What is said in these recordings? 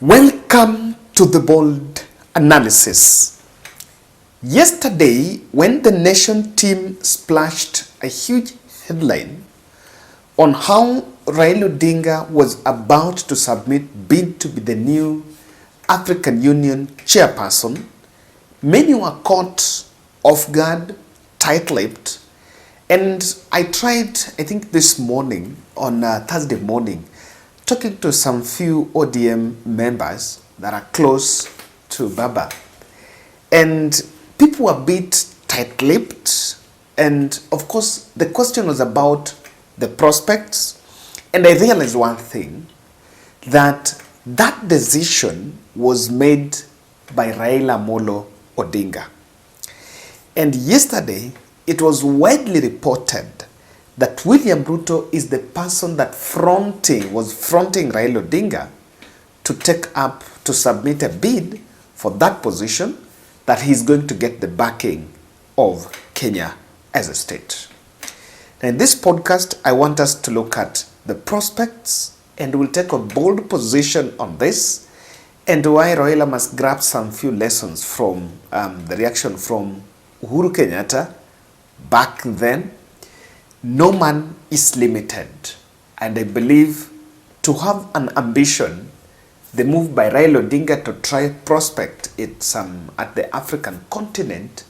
Welcome to the bold analysis. Yesterday, when the Nation team splashed a huge headline on how Raila Odinga was about to submit bid to be the new African Union chairperson, many were caught off guard, tight-lipped, and I tried, I think this morning, on Thursday morning, talking to some few ODM members that are close to Baba. And people were a bit tight-lipped. And of course, the question was about the prospects. And I realized one thing, that decision was made by Raila Molo Odinga. And yesterday, it was widely reported that William Ruto is the person that was fronting Raila Odinga to submit a bid for that position, that he's going to get the backing of Kenya as a state. Now in this podcast, I want us to look at the prospects, and we'll take a bold position on this, and why Raila must grab some few lessons from the reaction from Uhuru Kenyatta back then. No man is limited, and I believe to have an ambition, the move by Raila Odinga to try prospect it at the African continent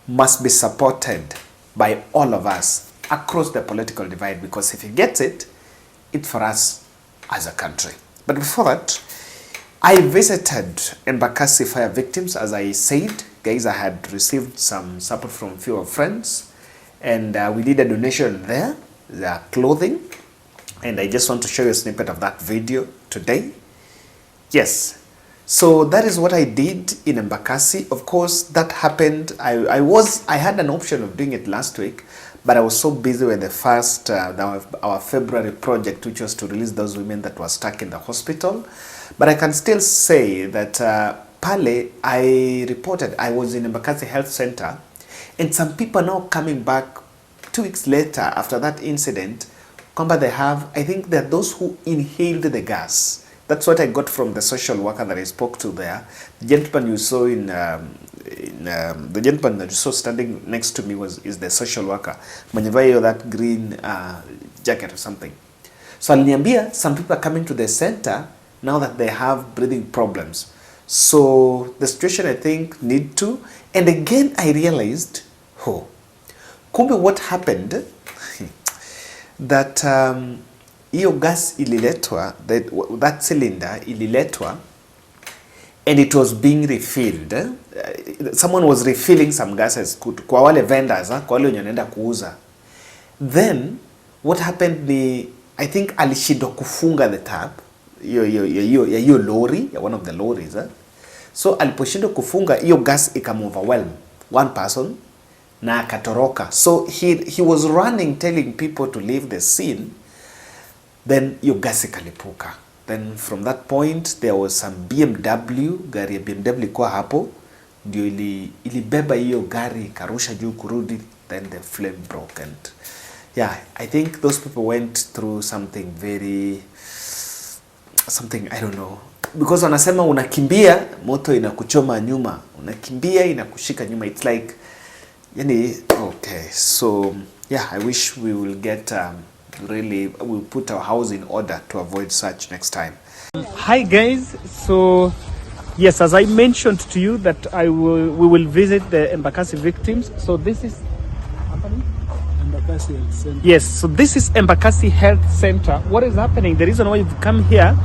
must be supported by all of us across the political divide, because if he gets it, it's for us as a country. But before that, I visited Embakasi fire victims. As I said, guys, I had received some support from a few friends, and we did a donation there, their clothing, and I just want to show you a snippet of that video today. Yes, so that is what I did in Embakasi. Of course, that happened. I had an option of doing it last week, but I was so busy with the first our February project, which was to release those women that were stuck in the hospital. But I can still say that Pale, I reported I was in Embakasi Health Center. And some people now coming back 2 weeks later after that incident, I think there are those who inhaled the gas. That's what I got from the social worker that I spoke to there. The gentleman you saw the gentleman that you saw standing next to me is the social worker. Mwenye that green jacket or something. So aliniambia some people are coming to the center now that they have breathing problems. So the situation, I think, need to. And again, I realized, kumbe what happened, that iyo gas ililetwa, that cylinder ililetwa, and it was being refilled. Someone was refilling some gases kwa wale vendors, kwa wale wanaenda kuuza. Then, what happened ni, I think alishindwa kufunga the tap, yo lorry, one of the lorries. So aliposhindwa kufunga, iyo gas ikamoverwhelm one person na akatoroka. So he was running, telling people to leave the scene. Then iyo gas ikalipuka. Then from that point there was some BMW, gari ya BMW kwa hapo, ndio ilibeba iyo gari karusha juu kurudi, then the flame broke. And yeah, I think those people went through something I don't know, because wanasema unakimbia moto inakuchoma nyuma, unakimbia inakushika nyuma. It's like, okay. So yeah, I wish we will get we'll put our house in order to avoid such next time. Hi guys, so yes, as I mentioned to you that we will visit the Embakasi victims. So this is Embakasi Health Center. Yes, so this is Embakasi Health Center. What is happening? The reason why you've come here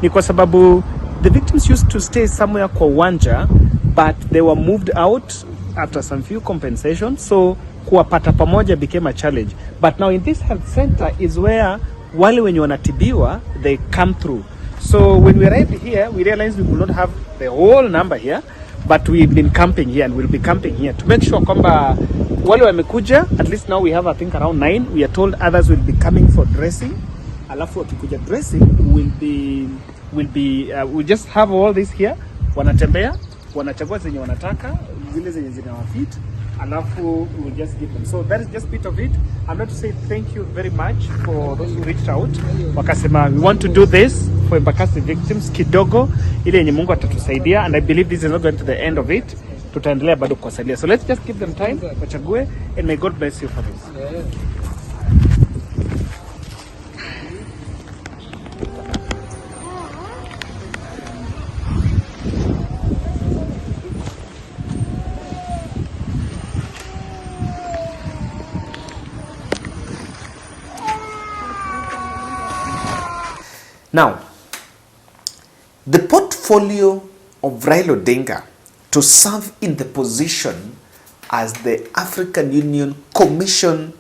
ni kwa sababu the victims used to stay somewhere kwa uwanja, but they were moved out after some few compensations. So kuwapata pamoja became a challenge. But now in this health center is where wale wenye wanatibiwa, they come through. So when we arrived here, we realized we could not have the whole number here, but we've been camping here and we'll be camping here to make sure kwamba wale wamekuja, at least now we have I think around 9. We are told others will be coming for dressing. Alafu wakikuja dressing, we'll just have all this here. Wanatembea, wanachagua zenye wanataka, zile zenye zinawafit. alafu we will just give them. So that is just bit of it. I'm going to say thank you very much for those who reached out. Wakasema we want to do this for Embakasi victims kidogo ile yenye Mungu atatusaidia, and I believe this is not going to the end of it. Tutaendelea bado kuwasalia. So let's just give them time wachague, and may God bless you for this. Now, the portfolio of Raila Odinga to serve in the position as the African Union Commission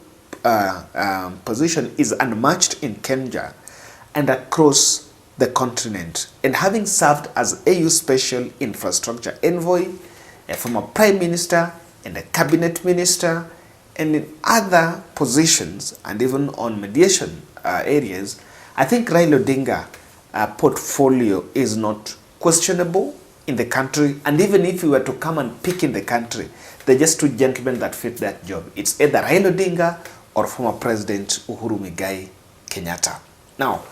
position is unmatched in Kenya and across the continent. And having served as AU Special Infrastructure Envoy, a former Prime Minister and a Cabinet Minister, and in other positions and even on mediation areas, I think Raila Odinga portfolio is not questionable in the country, and even if we were to come and pick in the country, they're just two gentlemen that fit that job. It's either Raila Odinga or former President Uhuru Muigai Kenyatta. Now,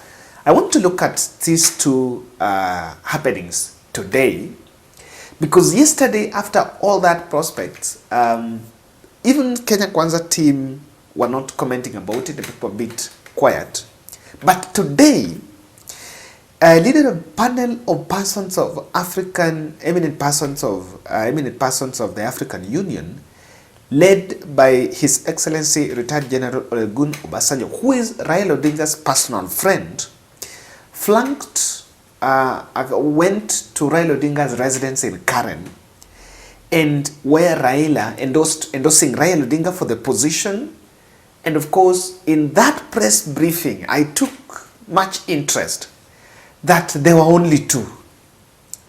I want to look at these two happenings today, because yesterday, after all that prospects, even Kenya Kwanza team were not commenting about it. The people were a bit quiet. But today, a leader panel of persons of eminent persons of the African Union, led by His Excellency Retired General Olusegun Obasanjo, who is Raila Odinga's personal friend, went to Raila Odinga's residence in Karen, and where Raila endorsing Raila Odinga for the position. And of course, in that press briefing, I took much interest that there were only two.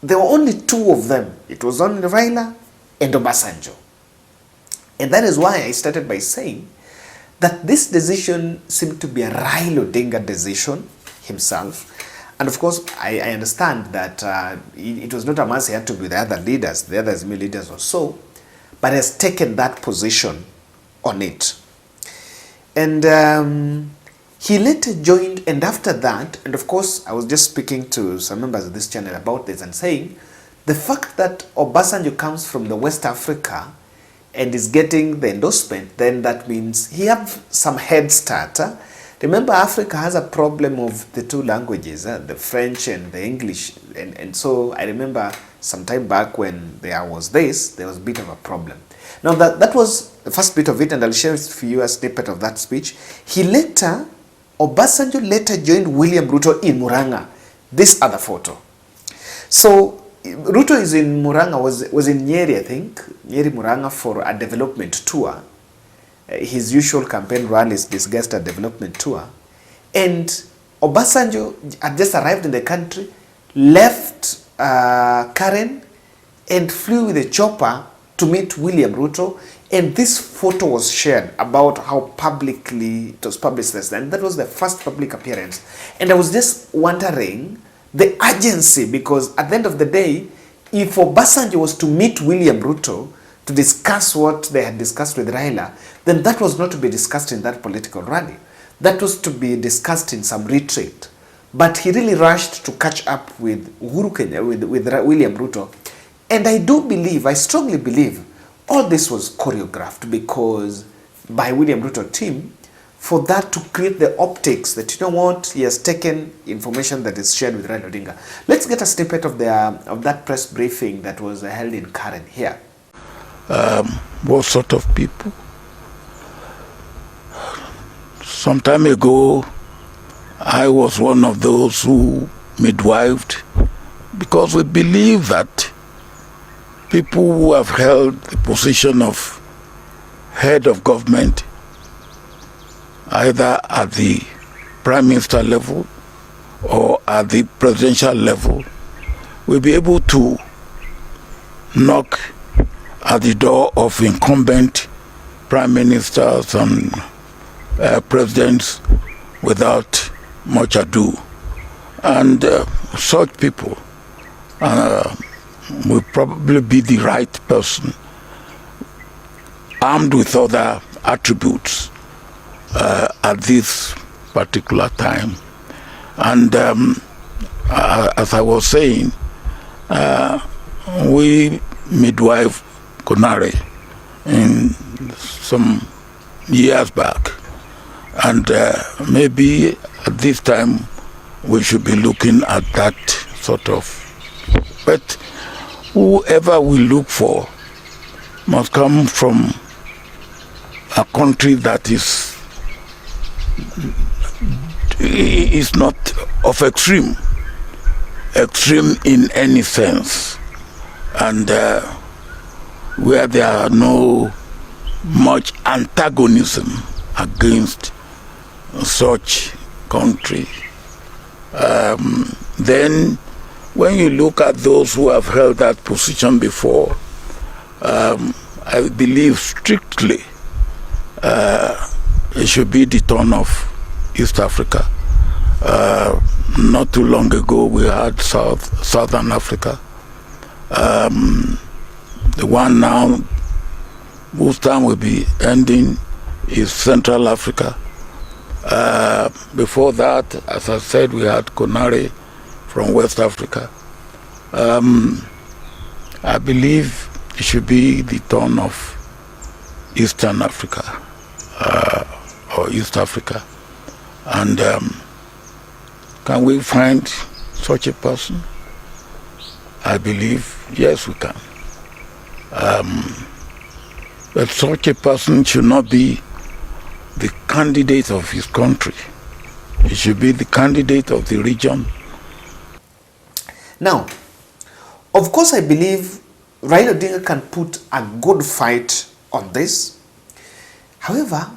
There were only two of them. It was only Raila and Obasanjo. And that is why I started by saying that this decision seemed to be a Raila Odinga decision himself. And of course, I understand that it was not a must he had to be the other leaders, the other SME leaders or so, but has taken that position on it. And he later joined, and after that, and of course, I was just speaking to some members of this channel about this and saying, the fact that Obasanjo comes from the West Africa and is getting the endorsement, then that means he have some head start. Remember, Africa has a problem of the two languages, the French and the English. And so I remember some time back when there was a bit of a problem. Now that was the first bit of it, and I'll share for you a snippet of that speech. Obasanjo later joined William Ruto in Murang'a. This other photo. So Ruto is in Murang'a, was in Nyeri, I think, Nyeri Murang'a, for a development tour. His usual campaign rallies discussed a development tour. And Obasanjo had just arrived in the country, left Karen, and flew with a chopper to meet William Ruto. And this photo was shared about how publicly it was publicized. And that was the first public appearance. And I was just wondering the urgency, because at the end of the day, if Obasanjo was to meet William Ruto to discuss what they had discussed with Raila, then that was not to be discussed in that political rally. That was to be discussed in some retreat. But he really rushed to catch up with with William Ruto. And I strongly believe, all this was choreographed because by William Ruto team, for that to create the optics that, you know what, he has taken information that is shared with Raila Odinga. Let's get a snippet of that press briefing that was held in Karen here. What sort of people? Some time ago, I was one of those who midwifed, because we believe that people who have held the position of head of government, either at the prime minister level or at the presidential level, will be able to knock at the door of incumbent prime ministers and presidents without much ado. And such people will probably be the right person armed with other attributes at this particular time. And as I was saying, we midwife Konare in some years back, and maybe at this time we should be looking at that sort of. But whoever we look for must come from a country that is not of extreme in any sense, and where there are no much antagonism against such country. Then when you look at those who have held that position before, I believe strictly it should be the turn of East Africa. Not too long ago we had Southern Africa. The one now whose time will be ending is Central Africa. Before that, as I said, we had Konare from West Africa. I believe it should be the turn of Eastern Africa or East Africa. And can we find such a person? I believe, yes, we can. But such a person should not be the candidate of his country. He should be the candidate of the region. Now, of course, I believe Raila Odinga can put a good fight on this. However,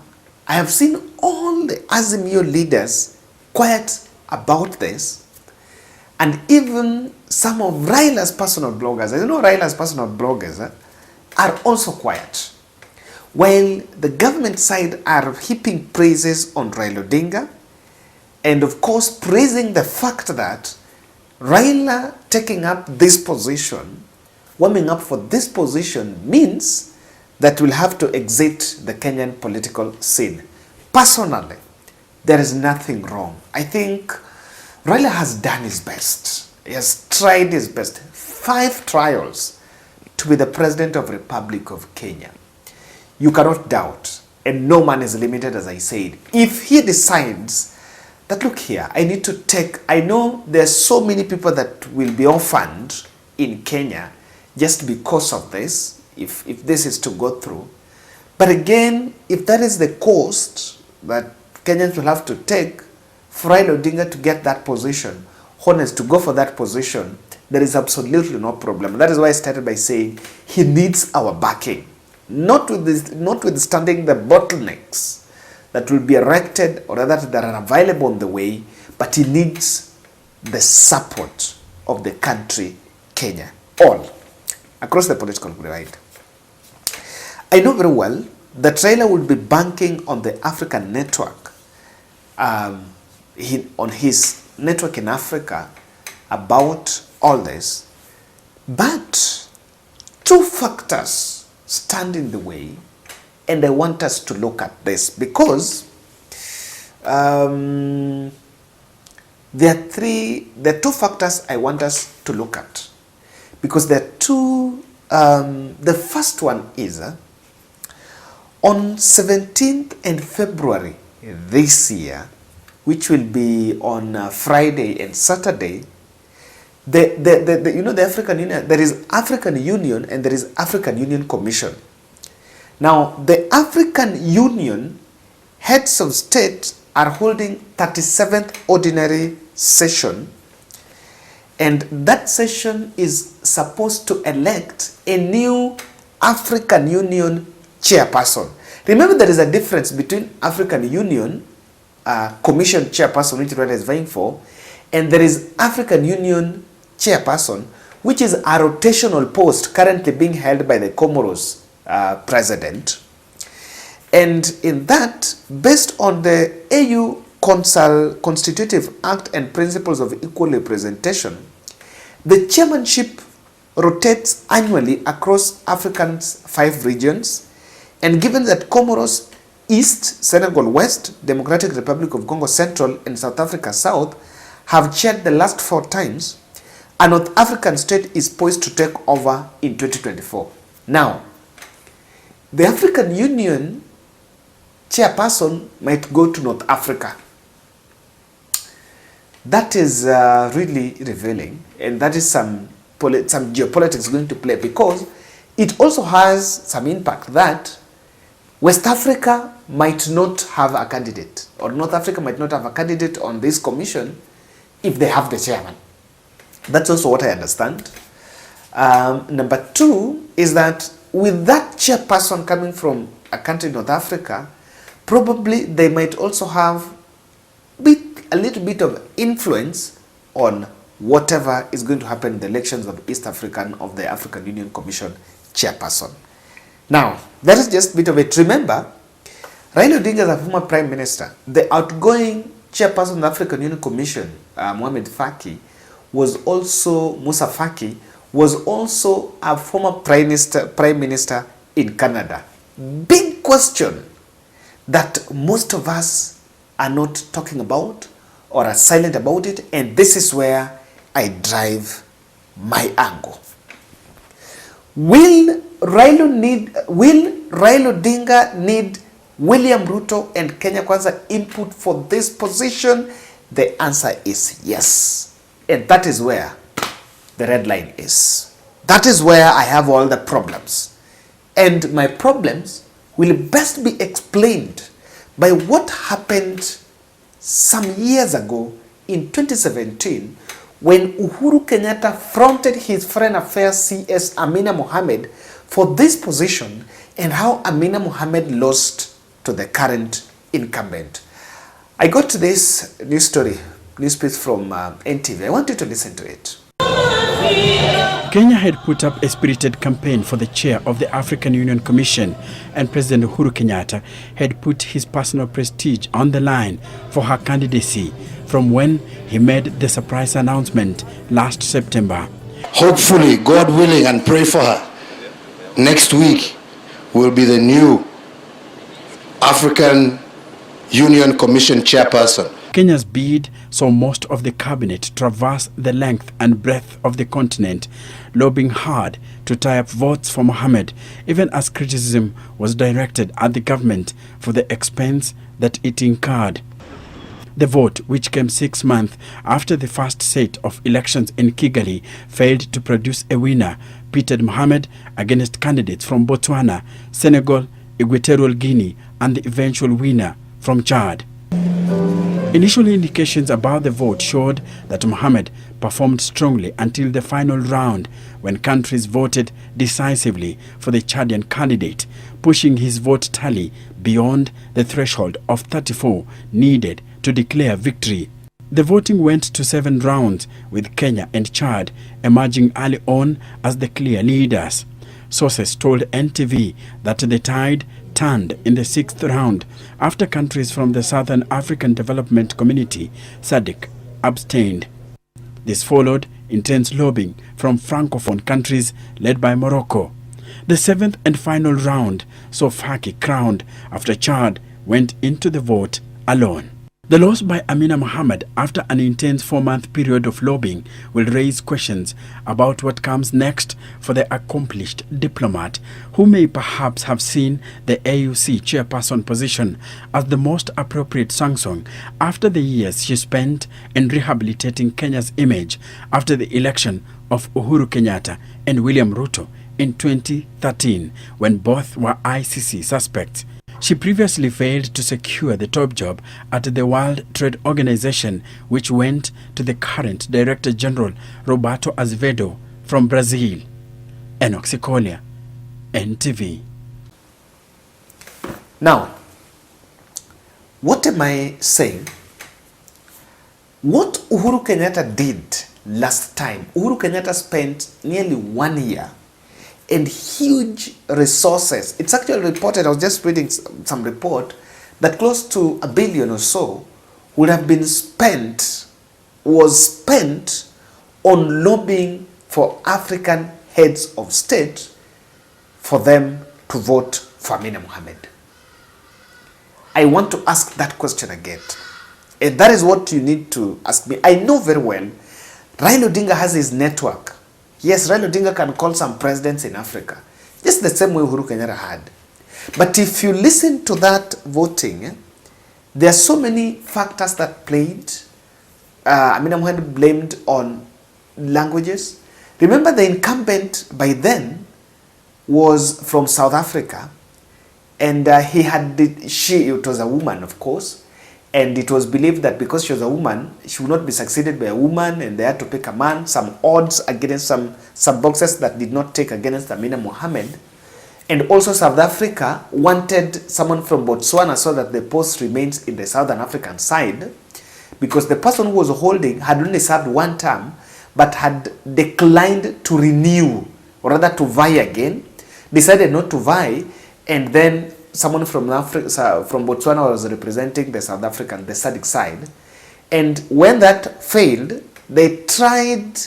I have seen all the Azimio leaders quiet about this, and even some of Raila's personal bloggers, I know Raila's personal bloggers are also quiet. While the government side are heaping praises on Raila Odinga, and of course praising the fact that Raila taking up this position, warming up for this position, means that we'll have to exit the Kenyan political scene. Personally, there is nothing wrong. I think Raila has done his best. He has tried his best. 5 trials to be the President of the Republic of Kenya. You cannot doubt, and no man is limited, as I said. If he decides that, look here, I need to take, I know there's so many people that will be orphaned in Kenya just because of this, if this is to go through. But again, if that is the cost that Kenyans will have to take for Raila Odinga to get that position, honest, to go for that position, there is absolutely no problem. That is why I started by saying he needs our backing. Notwithstanding the bottlenecks that will be erected or that are available on the way, but he needs the support of the country, Kenya, all across the political divide. I know very well that Raila will be banking on the African network, on his network in Africa about all this, but 2 factors stand in the way, and I want us to look at this because there are 2 factors I want us to look at, because there are 2. The first one is on 17th and February this year, which will be on Friday and Saturday, the African Union, there is African Union and there is African Union Commission. Now, the African Union heads of state are holding 37th ordinary session, and that session is supposed to elect a new African Union chairperson. Remember, there is a difference between African Union Commission chairperson, which Rwanda is vying for, and there is African Union chairperson, which is a rotational post currently being held by the Comoros president. And in that, based on the AU Constitutive Act and Principles of Equal Representation, the chairmanship rotates annually across Africa's 5 regions, And given that Comoros East, Senegal West, Democratic Republic of Congo Central, and South Africa South have chaired the last 4 times, a North African state is poised to take over in 2024. Now, the African Union chairperson might go to North Africa. That is really revealing, and that is some geopolitics going to play, because it also has some impact that West Africa might not have a candidate, or North Africa might not have a candidate on this commission if they have the chairman. That's also what I understand. Number 2 is that with that chairperson coming from a country in North Africa, probably they might also have a little bit of influence on whatever is going to happen in the elections of the African Union Commission chairperson. Now, that is just a bit of it. Remember, Raila Odinga is a former prime minister. The outgoing chairperson of the African Union Commission, Musa Faki, was also a former prime minister in Canada. Big question that most of us are not talking about or are silent about it, and this is where I drive my angle. Will Raila Odinga need William Ruto and Kenya Kwanza input for this position? The answer is yes. And that is where the red line is. That is where I have all the problems. And my problems will best be explained by what happened some years ago in 2017 when Uhuru Kenyatta fronted his foreign affairs CS Amina Mohamed for this position, and how Amina Mohamed lost to the current incumbent. I got to this news piece from NTV. I want you to listen to it. Kenya had put up a spirited campaign for the chair of the African Union Commission, and President Uhuru Kenyatta had put his personal prestige on the line for her candidacy from when he made the surprise announcement last September. Hopefully, God willing, and pray for her, next week will be the new African Union Commission chairperson. Kenya's bid saw most of the cabinet traverse the length and breadth of the continent, lobbying hard to tie up votes for Mohamed, even as criticism was directed at the government for the expense that it incurred. The vote, which came 6 months after the first set of elections in Kigali failed to produce a winner, pitted Mohamed against candidates from Botswana, Senegal, Equatorial Guinea, and the eventual winner from Chad. Initial indications about the vote showed that Mohamed performed strongly until the final round, when countries voted decisively for the Chadian candidate, pushing his vote tally beyond the threshold of 34 needed to declare victory. The voting went to 7 rounds, with Kenya and Chad emerging early on as the clear leaders. Sources told NTV that the tide turned in the 6th round after countries from the Southern African Development Community, SADC, abstained. This followed intense lobbying from Francophone countries led by Morocco. The 7th and final round saw Faki crowned after Chad went into the vote alone. The loss by Amina Mohamed after an intense 4-month period of lobbying will raise questions about what comes next for the accomplished diplomat, who may perhaps have seen the AUC chairperson position as the most appropriate sanction after the years she spent in rehabilitating Kenya's image after the election of Uhuru Kenyatta and William Ruto in 2013, when both were ICC suspects. She previously failed to secure the top job at the World Trade Organization, which went to the current Director General Roberto Azevedo from Brazil. Enoch Sikolia, NTV. Now, what am I saying? What Uhuru Kenyatta did last time, Uhuru Kenyatta spent nearly 1 year and huge resources. It's actually reported, I was just reading some report, that close to $1 billion or so would have been spent on lobbying for African heads of state for them to vote for Amina Mohamed? I want to ask that question again. And that is what you need to ask me. I know very well Raila Odinga has his network. Yes, Raila Odinga can call some presidents in Africa, just the same way Uhuru Kenyatta had. But if you listen to that voting, there are so many factors that played. Amina Mohamed blamed on languages. Remember, the incumbent by then was from South Africa, and it was a woman, of course, and it was believed that because she was a woman, she would not be succeeded by a woman, and they had to pick a man, some odds against some boxes that did not take against Amina Mohamed. And also South Africa wanted someone from Botswana so that the post remains in the Southern African side, because the person who was holding had only served one term but had declined to renew, or rather to vie again, decided not to vie, and then someone from Botswana was representing the South African, the SADC side. And when that failed, they tried,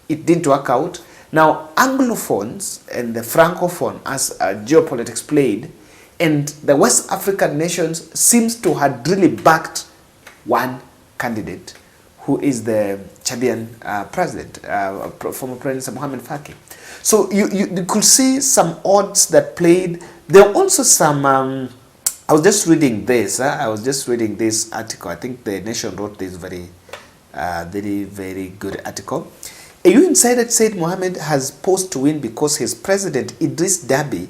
it didn't work out. Now, Anglophones and the Francophone, as geopolitics played, and the West African nations seems to have really backed one candidate, who is the Chadian president, former President Mohamed Faki. So you could see some odds that played. There were also some, I was just reading this, article. I think the Nation wrote this very good article. AU Insider said Mohamed has posed to win because his president, Idris Deby,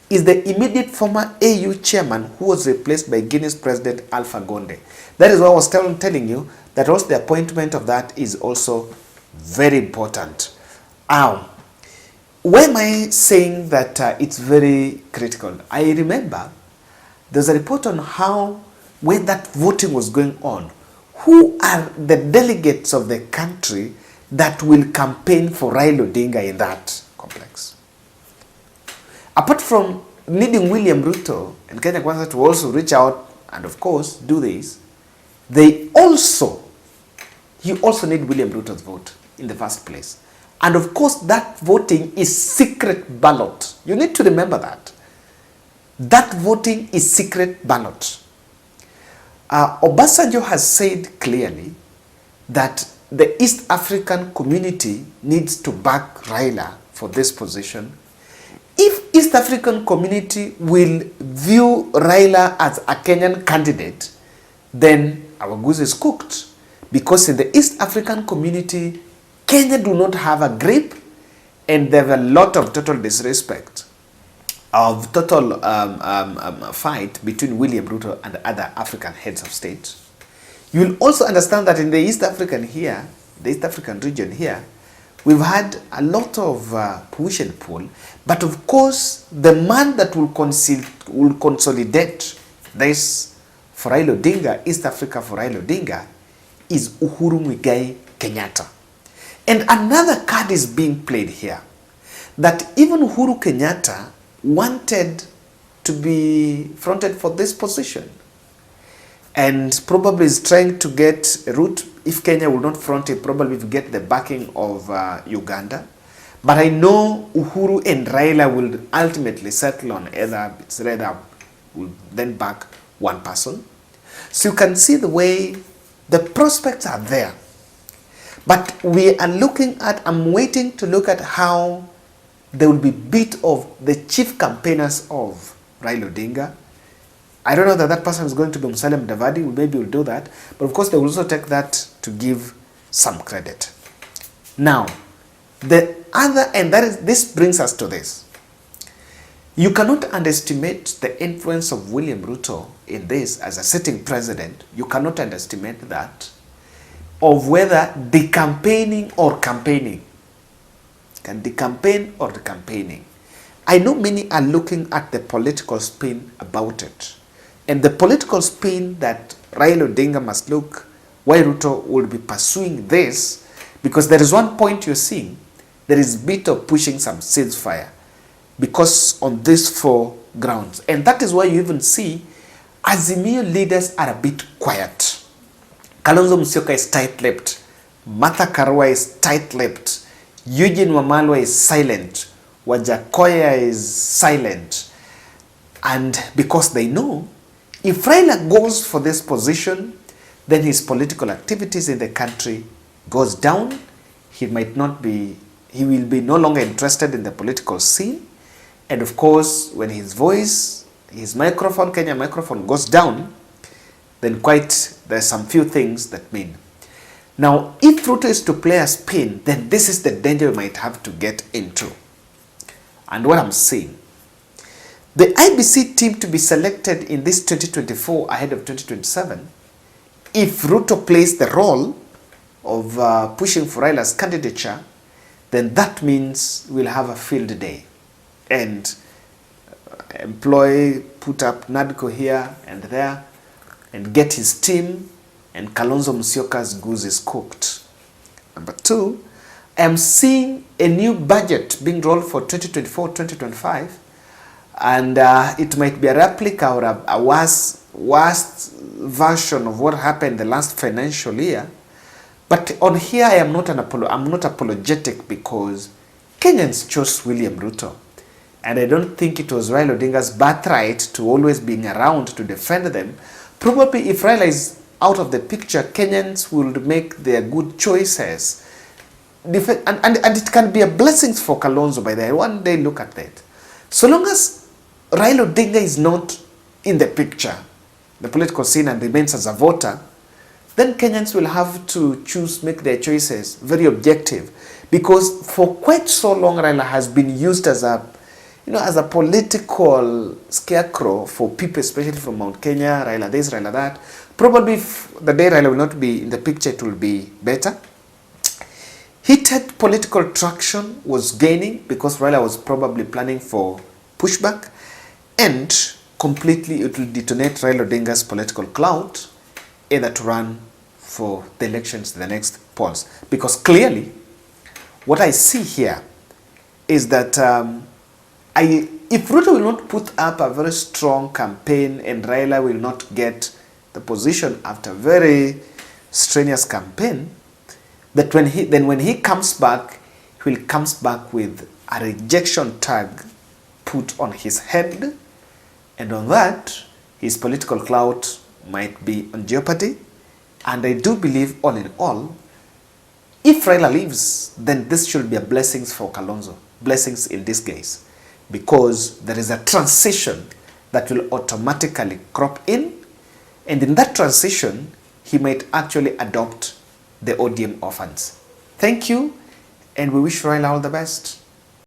is the immediate former AU chairman who was replaced by Guinea's president Alpha Conde. That is why I was telling you that also the appointment of that is also very important. Why am I saying that it's very critical? I remember there's a report on how, when that voting was going on, who are the delegates of the country that will campaign for Raila Odinga in that complex. Apart from needing William Ruto and Kenya Kwanza to also reach out and of course do this, he also need William Ruto's vote in the first place. And of course that voting is secret ballot. You need to remember that. That voting is secret ballot. Obasanjo has said clearly that the East African community needs to back Raila for this position. If East African community will view Raila as a Kenyan candidate, then our goose is cooked. Because in the East African community, Kenya do not have a grip, and they have a lot of total disrespect, of total fight between William Ruto and other African heads of state. You will also understand that in the East African region here, we've had a lot of push and pull, but of course, the man that will consolidate this for Raila Odinga, East Africa for Raila Odinga, is Uhuru-Muigai Kenyatta. And another card is being played here, that even Uhuru Kenyatta wanted to be fronted for this position, and probably is trying to get a route. If Kenya will not front it, probably to get the backing of Uganda. But I know Uhuru and Raila will ultimately settle on either it's Raila will then back one person. So you can see the way the prospects are there. But we are I'm waiting to look at how there will be bit of the chief campaigners of Raila Odinga. I don't know that that person is going to be Musalia Mudavadi. Maybe we'll do that. But of course, they will also take that to give some credit. Now, the other, and this brings us to this. You cannot underestimate the influence of William Ruto in this as a sitting president. You cannot underestimate that, of whether the campaigning or campaigning. Can the campaign or the campaigning? I know many are looking at the political spin about it. And the political spin that Raila Odinga must look, why Ruto will be pursuing this, because there is one point you're seeing, there is a bit of pushing some ceasefire, because on these four grounds. And that is why you even see Azimio leaders are a bit quiet. Kalonzo Musyoka is tight-lipped. Martha Karua is tight-lipped. Eugene Wamalwa is silent. Wajakoya is silent. And because they know, if Raila goes for this position, then his political activities in the country goes down. He will be no longer interested in the political scene. And of course, when his voice, his microphone, Kenya microphone goes down, then there's some few things that mean. Now, if Ruto is to play a spin, then this is the danger we might have to get into. And what I'm saying, the IBC team to be selected in this 2024 ahead of 2027, if Ruto plays the role of pushing for Raila's candidature, then that means we'll have a field day. And put up NADCO here and there, and get his team, and Kalonzo Musyoka's goose is cooked. Number two, I am seeing a new budget being rolled for 2024-2025, and it might be a replica or a worse version of what happened the last financial year. But on here, I'm not apologetic, because Kenyans chose William Ruto. And I don't think it was Raila Odinga's birthright to always being around to defend them. Probably if Raila is out of the picture, Kenyans will make their good choices. And it can be a blessing for Kalonzo by the one day. Look at that. So long as Raila Odinga is not in the picture, the political scene, and remains as a voter, then Kenyans will have to make their choices very objective. Because for quite so long, Raila has been used as a political scarecrow for people, especially from Mount Kenya, Raila this, Raila that. Probably if the day Raila will not be in the picture, it will be better. Heated political traction was gaining because Raila was probably planning for pushback, and completely it will detonate Raila Odinga's political clout, either to run for the elections, the next polls. Because clearly, what I see here is that if Ruto will not put up a very strong campaign, and Raila will not get the position after a very strenuous campaign, that when he comes back, he will comes back with a rejection tag put on his head, and on that, his political clout might be on jeopardy. And I do believe, all in all, if Raila leaves, then this should be a blessings for Kalonzo, blessings in disguise, because there is a transition that will automatically crop in, and in that transition, he might actually adopt the ODM orphans. Thank you, and we wish Raila all the best.